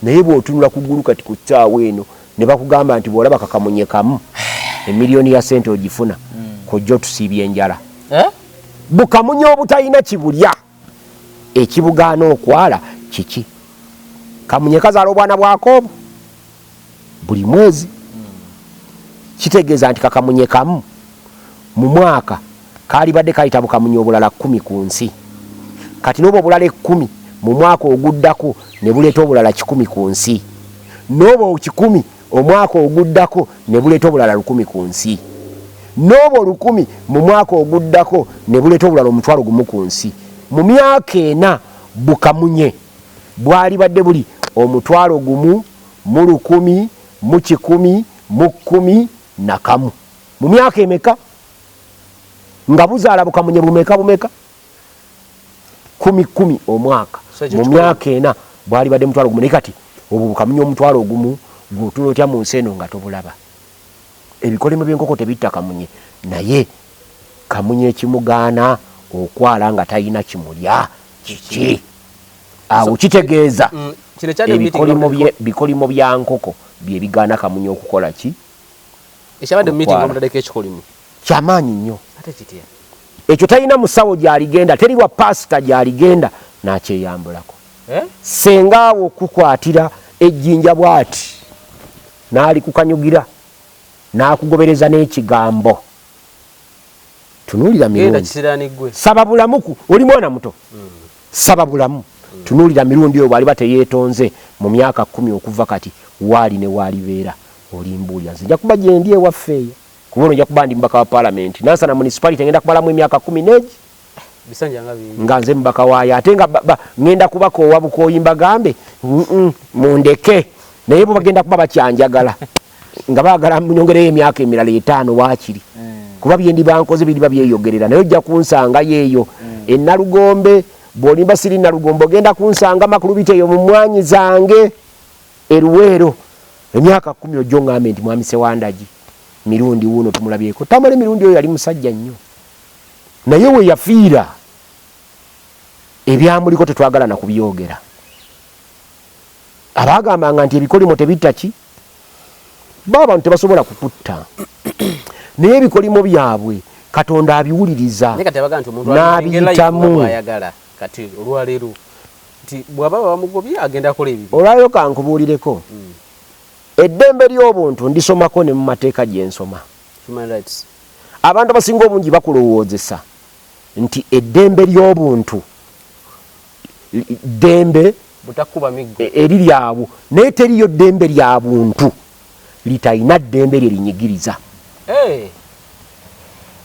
naye bw'otunula ku ggulu kati ku ssaawa eno ne bakugamba nti bw'olaba kakamunye kamu emiliyoni ya sente ogifuna kojja otusiibya enjala bukamunye obutalina kibulya ekibugaana okwala kiki kamunye kazaala obwana bwakoobo buli mwezi kitegeeza nti kakamunye kamu mu mwaka kaalibadde kayita bukamunye obulala 10 ku nsi kati n'obo obulala 10 mu mwaka oguddako ne buleeta obulala 10 ku nsi n'obo 10 omwaka oguddako ne buleeta obulala 10 ku nsi n'obo 1000 mu mwaka oguddako ne buleeta obulala omutwalo gumu ku nsi. Mu myaka 4 bukamunye bwali badde buli omutwalo gumu mu 1000 mu 100 mu 10 na kamu. Mu myaka emeka nga buzaala bukamunye bumeka 10 omwaka. Mu myaka 4 bwali badde mutwalo gumu. Kati obwo bukamunye omutwalo gumu gw'otulotya mu nsi eno nga tobulaba. Ebikolimo by'enkoko tebitta kamunye, naye kamunye ekimugaana okwala nga talina kimulya kiki. Awo kitegeeza ebikolimo bya nkoko bye bigaana kamunye okukola ki? Ekyabadde mu meeting omudadeko ekikolimo kyamaanyi nnyo. ate kitya? Ekyo talina musawo gy'aligenda, teri wa pasita gy'aligenda n'akyeyambulako. Senga awo okukwatira ejjinja bw'ati n'ali kukanyugira n'akugobereza n'ekigambo. Tunuulira mirundi. Saba bulamuku, oli mwana muto. Saba bulamu. Tunuulira mirundi oyo bw'aliba teyeetonze mu myaka 10 okuva kati waali ne waalibeera olimbuulira. Nze nja kuba gye ndi ewaffe eyo. Kuba ono nja kuba ndi mubaka wa paalamenti. Nansana municipality ngenda kumalamu emyaka 10 nga nze mubaka waayo. Ate nga ngenda kubakoowa bukooyi mbagambe mundeke. Naye bo bagenda kuba bakyanjagala. Nga baagala munyongereyo emyaka emirala 5 waakiri. Kuba bye ndi bankoze biriba byeyogerera. Naye ojja kunsanga yeeyo. Ennalugombe bw'olimba siri Nalugombe ogenda kunsanga Makulubite eyo mu mmwanyi zange Eruweero. Emyaka 10 ojja ngambe nti mwami Sewandagi mirundi wuno tumulabyeko. Tamale mirundi oyo yali musajja nnyo. Naye we yafiira ebyamuliko tetwagala na kubyogera. Abaagambanga nti ebikolimo tebitta ki? Baba ntebasobola kukutta. Naye ebikolimo byabwe Katonda abiwuliriza n'abiyitamu. Kati olwaleero nti bw'aba bamugobye agenda akola ebibi. Olwayo kankubuulireko. Eddembe ly'obuntu ndisomako ne mu mateeka gye nsoma. Human rights. Abantu abasinga obungi bakulowoozesa nti eddembe ly'obuntu ddembe butakuba miggo eriri awo, naye teriyo ddembe lya buntu litalina ddembe lye linyigiriza.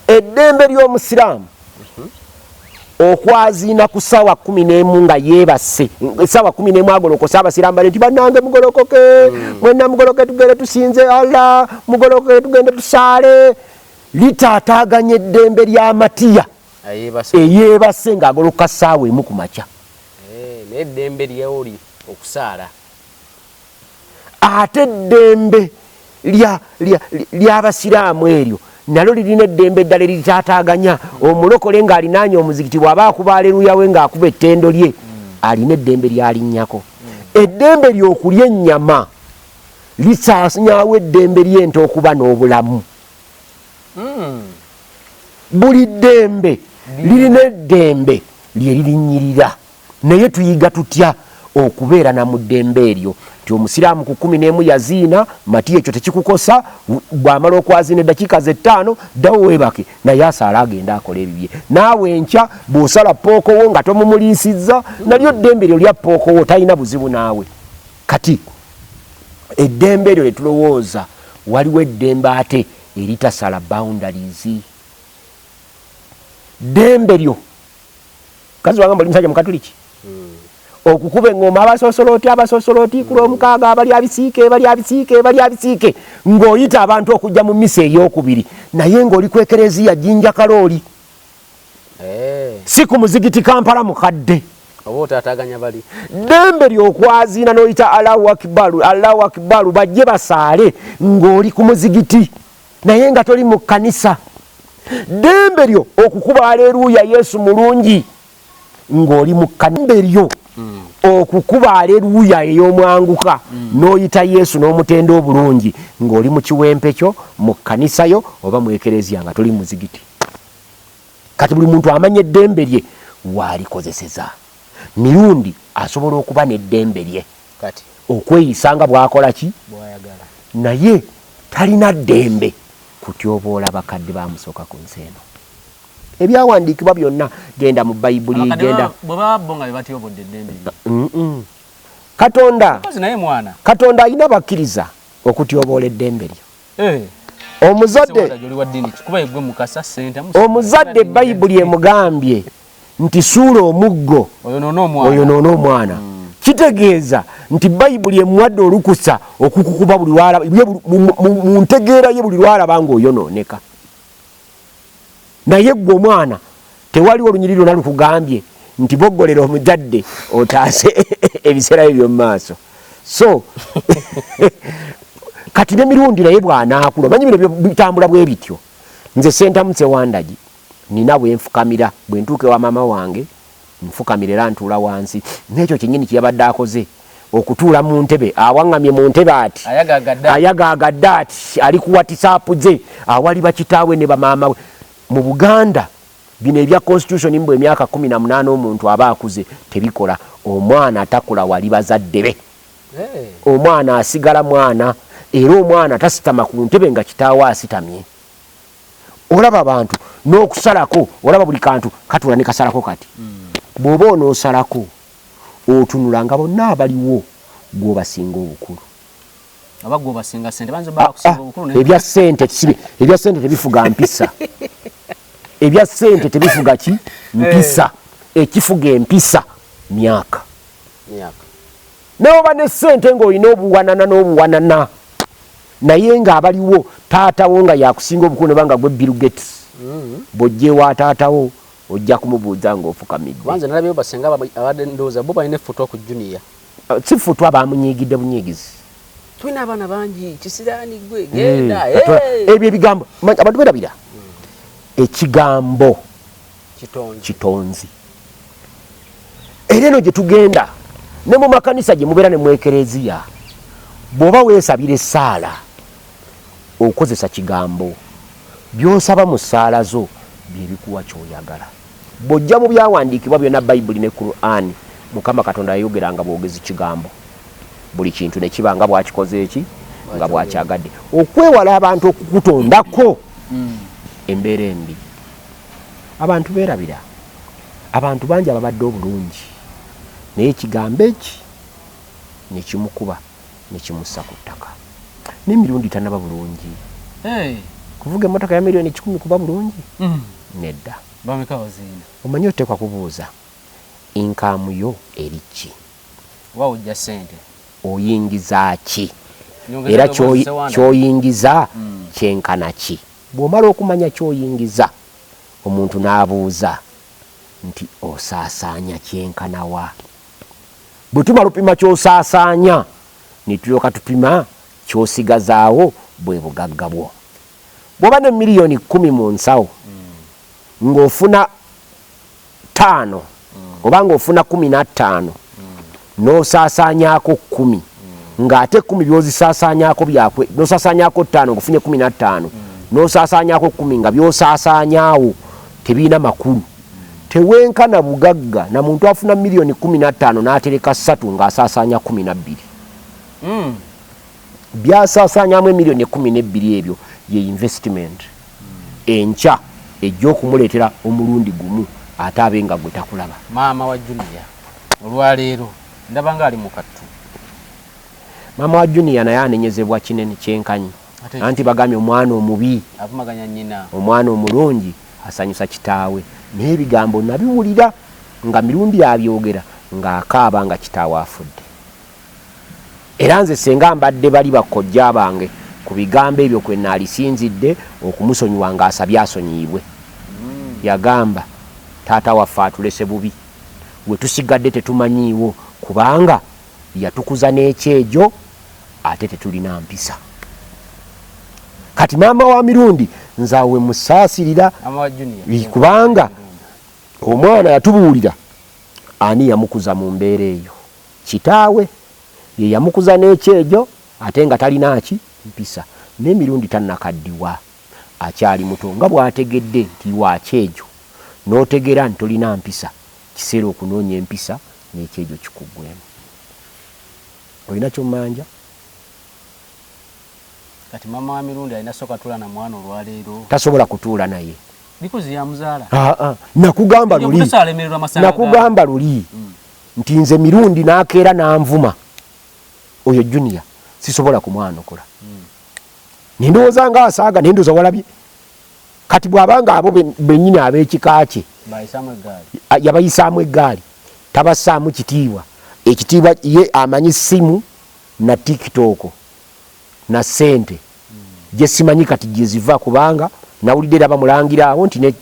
Eddembe ly'omusiraamu okwaziina ku ssaawa 11 nga yeebase, ssaawa 11 agolokosa abasiraamu bali nti bannange mugolokoke, mwenna mugoloke tugende tusinze Allah, mugoloke tugende tusaale. Litaataaganya eddembe ly'amatiya eyeebase ng'agoloka ssaawa 1 ku makya. N'eddembe ly'oli okusaala. Ate eddembe ly'abasiraamu eryo nalyo lirina eddembe eddala eritaataaganya. Omulokole ng'alinaanye omuzikiti bw'aba akuba aleluya we ng'akuba ettendo lye alina eddembe lyalinnyako. Eddembe ly'okulya ennyama lisaanyaawo eddembe ly'ente okuba n'obulamu. Buli ddembe lirina eddembe lye lirinnyirira. Naye tuyiga tutya okubeera na mu ddembe eryo? Ti omusiraamu ku 11 yaziina mati ekyo tekikukosa, bw'amala okwaziina eddakiika ze 5 ddawo weebake, naye asaala agenda akola ebibye. Naawe enkya bw'osala pookowo nga tomumuliisizza, nalyo ddembe eryo lya pookowo talina buzibu naawe. Kati eddembe eryo letulowooza waliwo eddembe ate eritasala boundaries. Ddembe lyo kazi wagamba oli musajja mukatuliki okukuba engoma abasosoloti ku Lwomukaaga abali abisiike ng'oyita abantu okujja mu mmisa ey'okubiri, naye ng'oli ku ekereziya Jinja Kalooli si ku muzigiti Kampala mukadde. Oba otaataaganya bali. Ddembe ly'okwaziina n'oyita Allahu Akbar bajje basaale ng'oli ku muzigiti naye nga toli mu kkanisa. Ddembe lyo okukuba aleluya Yesu mulungi ng'oli mu kkanisa lyo okukuba aleluya ey'omwanguka n'oyita Yesu n'omutenda obulungi ng'oli mu kiwempe kyo mu kkanisa yo oba mu ekereziya nga toli muzigiti. Kati buli muntu amanya eddembe lye walikozeseza. Mirundi asobola okuba n'eddembe lye kati okweyisanga bw'akola ki bw'ayagala, naye talina ddembe kutyoboola bakadde bamusooka ku nsi eno. Ebyawandiikibwa byonna genda mu Bayibuli genda Katonda alina bakkiriza okutyoboola eddembe lyo. omuzadde Bayibuli emugambye nti suula omuggo oyonoona omwana. Kitegeeza nti Bayibuli emuwadde olukusa okukukuba buli lwalaba mu ntegeera ye buli lwalaba ng'oyonooneka. Naye gwe omwana tewali olunyiriri lwonna lukugambye nti boggolera omuzadde otaase ebiseera byo by'omu maaso. So kati n'emirundi naye bw'anaakula omanyi bino bitambula bwe bityo. Nze Ssentamutse Wandagi nina bwe nfukamira bwe ntuuka ewa maama wange nfukamira era ntuula wansi. N'ekyo kyennyini kye yabadde akoze okutuula mu ntebe awaŋŋamye mu ntebe ati ayagaagadde ati ali ku WhatsApp ze awali bakitaawe ne bamaama we. Mu Buganda bino ebya constitution mbwe emyaka 18 omuntu aba akuze tebikola. Omwana atakula wali bazadde be. Omwana asigala mwana era omwana tasitama ku ntebe nga kitaawe asitamye. Olaba abantu n'okusalako olaba buli kantu katula ne kasalako kati. Bw'oba onoosalako otunula nga bonna abaliwo gw'obasinga obukulu. Ebya ssente tebifuga mpisa. Ebya ssente tebifuga ki mpisa. Ekifuga empisa myaka. N'oba ne ssente ng'olina obuwanana n'obuwanana naye ng'abaliwo taatawo nga yakusinga obukulu nebanga gwe Bill Gates. Bw'ojja ewa taatawo ojja kumubuuza ng'ofukamidde. Wanze nalabyeyo basenga abadde ndowooza bo balina effutu ku Junior. Si ffutu abamunyiigidde bunyiigizi. Tulina abaana bangi kisiraani gwe genda. Ebyo ebigambo abantu berabira. Ekigambo kitonzi. Era eno gye tugenda ne mu makanisa gye mubeera ne mu ekereziya bw'oba weesabira essaala okozesa kigambo. By'osaba mu ssaala zo bye bikuwa ky'oyagala. Bw'ojja mu byawandiikibwa byonna Bayibuli ne Qur'ani Mukama Katonda yayogeranga bwogezi kigambo. Buli kintu ne kiba nga bwakikoze eki nga bwakyagadde. Okwewala abantu okukutondako embeera embi. Abantu beerabira. Abantu bangi ababadde obulungi naye ekigambo eki ne kimukuba ne kimussa ku ttaka. N'emirundi tanaba bulungi. Kuvuga emmotoka ya milioni 10 kuba bulungi? Nedda. Omanyi oteekwa kubuuza income yo eri ki? Ojja ssente oyingiza ki? Era ky'oyingiza kyenkana ki? Bw'omala okumanya ky'oyingiza omuntu n'abuuza nti osaasaanya kyenkana wa? Bwe tumala opima ky'osaasaanya ne tulyoka tupima ky'osigazaawo bwe bugagga bwo. Bw'oba ne miliyoni 10 mu nsawo ng'ofuna 5 oba ng'ofuna 15 n'osaasaanyaako 10 ng'ate 10 by'ozisaasaanyaako byakwe n'osaasaanyaako 5 ng'ofunye 15 n'osaasaanyaako 10 nga by'osaasaanyaawo tebiina makulu. Tewenkana bugagga na muntu afuna miliyoni 15 n'atereka 3 ng'asaasaanya 12. Byasaasaanyaamu miliyoni 12 ebyo ye investment enkya ejja okumuleetera omulundi gumu ate abenga gwe takulaba. Maama wa Junior olwaleero ndaba nga ali mu kattu. Maama wa Junior naye anenyezebwa kinene kyenkanyi anti bagambye omwana omubi avumaganya nnyina, omwana omulungi asanyusa kitaawe. Naye ebigambo nabiwulira nga mirundi abyogera ng'akaaba nga kitaawe afudde. Era nze senga mbadde bali bakojja bange ku bigambo ebyo kwe naalisinzidde okumusonyiwa ng'asabye asonyiibwe. Yagamba taata waffe atulese bubi, we tusigadde tetumanyiiwo kubanga yatukuza n'ekyejo ate tetulina mpisa. Kati maama wa mirundi nzaawe musaasirira kubanga omwana yatubuulira ani yamukuza mu mbeera eyo. Kitaawe ye yamukuza n'ekyejo ate nga talina ki mpisa. N'emirundi tannakaddiwa akyali muto nga bw'ategedde nti wakyejo n'otegeera nti tolina mpisa kiseera okunoonya empisa n'ekyejo kikuggwemu. Olina ky'ommanja? Kati mama wa mirundi alina soka tuula na mwana olwaleero tasobola kutuula naye bikozi ya muzaala. Nakugamba luli nti nze mirundi n'akeera n'anvuma oyo Junior sisobola kumwanokola. nindowooza nga asaaga nendoza walabye kati bw'abanga abo bennyini ab'ekika kye yabayisaamu eggaali tabassaamu kitiibwa ekitiibwa ye amanyi simu na tiktok na ssente gye simanyi kati gye ziva kubanga nawulidde era bamulangira awo nti ne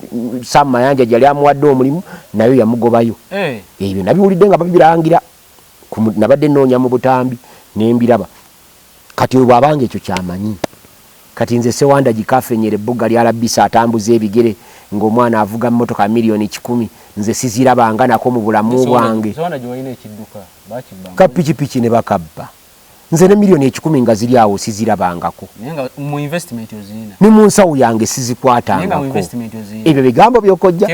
Sam Mayanja gyali amuwadde omulimu nayo yamugobayo ebyo nabiwulidde nga babirangira nabadde nnoonya mu butambi nembiraba kati oyo bw'abanga ekyo kyamanyi kati nze Sewanda gikafenyere ebbuga lyalabisa atambuza ebigere ng'omwana avuga mmotoka miliyoni 10 nze sizirabanga nako mu bulamu bwange ka pikipiki ne bakabba nze ne miliyoni 10 nga ziri awo sizirabangako ne mu nsawo yange sizikwatangako ebyo bigambo byokojja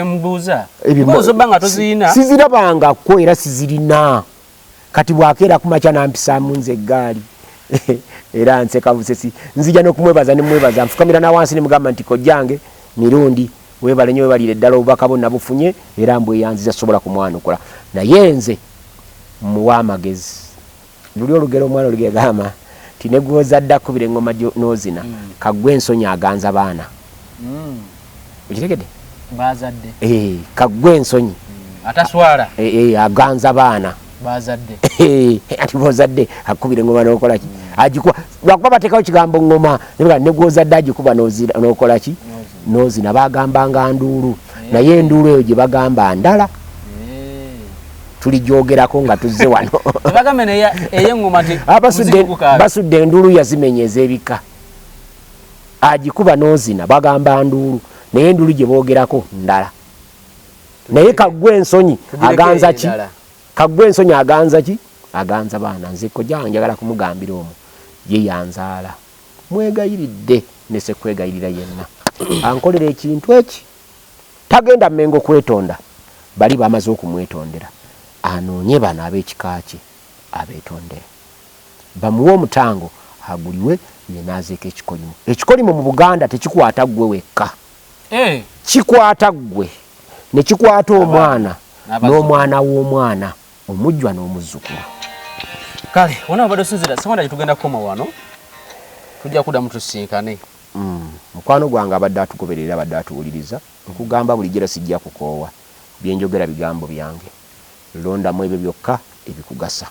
sizirabangako era sizirina kati bwakeera kumakya nampisaamu nze eggaali era nseka busesi nzija n'okumwebaza nemwebaza nfukamira na wansi nemugamba nti kojjange mirundi webale nyo webalire ddala obubaka bonna bufunye era mbweyanziza sobola kumwanukula naye nze muwa amagezi luli olugero omwana olugegama ti negwoza dda kubira engoma n'ozina kaggwe ensonyi aganza baana okitegedde bazadde kaggwe ensonyi ataswala aganza baana bazadde ati bozadde akubira engoma n'okola ki agikuba lwakuba bateekawo kigambo ngoma negwozadde agikuba n'okola ki n'ozina bagambanga nduulu naye enduulu eyo gye bagamba ndala tuligyogerako nga tuzze wano basudde enduulu yazimenya ez'ebika agikuba n'ozina bagamba nduulu naye enduulu gye boogerako ndala naye kaggwe ensonyi aganza ki kaggwe ensonyi aganza ki aganza baana nze kojja njagala kumugambira omwo ye yanzaala mwegayiridde ne sekwegayirira yenna ankolera ekintu eki tagenda mmengo kwetonda bali bamaze okumwetondera anoonye bano ab'ekika kye abeetondere bamuwe omutango aguliwe yenaazeeko ekikolimo mu Buganda tekikwata ggwe wekka kikwata ggwe ne kikwata omwana n'omwana w'omwana omujjwa n'omuzzukulu kale wona bado sinzira Sewanda tugenda kukoma wano tujja kuddamu tusinkane mukwano gwange abadde atugoberera abadde atuwuliriza nkugamba buli jera sijja kukoowa byenjogera bigambo byange londamu ebyo byokka ebikugasa